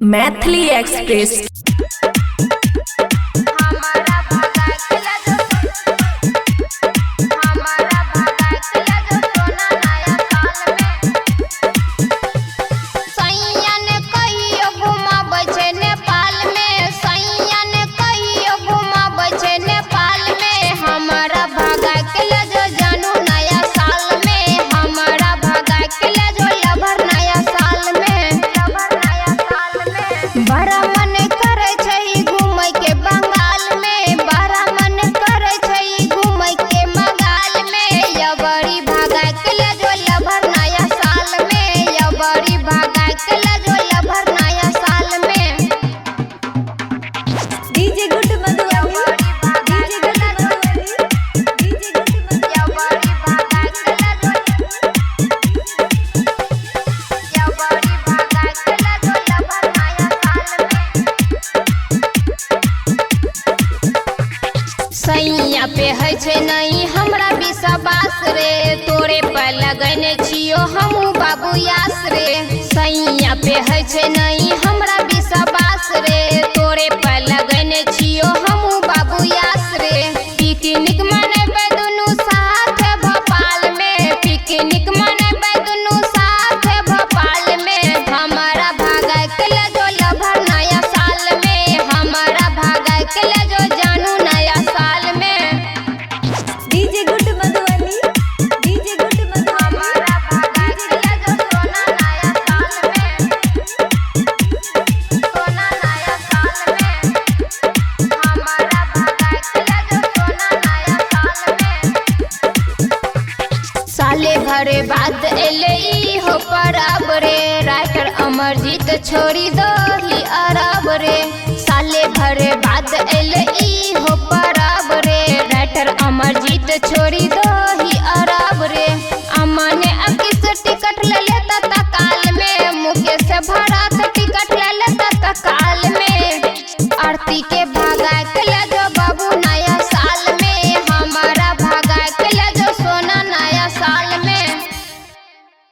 Maithili express. सैया पे है छे नहीं हमरा विश्वास रे, तोरे पर लगने छियो हमू बाबू यास रे। सैया पे है छे नहीं हमरा विश्वास रे, तोरे पर लगने छियो हमू बाबू यास रे। पिकनिक मनेबे दुनू साथ भोपाल में, पिकनिक मनेबे दुनू साथ भोपाल में। हमारा भागा के ले जो लभर नया साल में, हमारा भागा के ले जो जानू नया साल में। DJ good Madhubani, DJ good Madhubani. हमारा भागा के ले जो सोना नया साल में, सोना नया साल में। हमारा भागा के ले जो सोना नया साल में। साले भरे बाद एले ई हो परब रे, राइटर अमरजीत छोड़ी दही अरब रे। साले भरे बाद एले ई हो परब रे, राइटर अमरजीत छोड़ी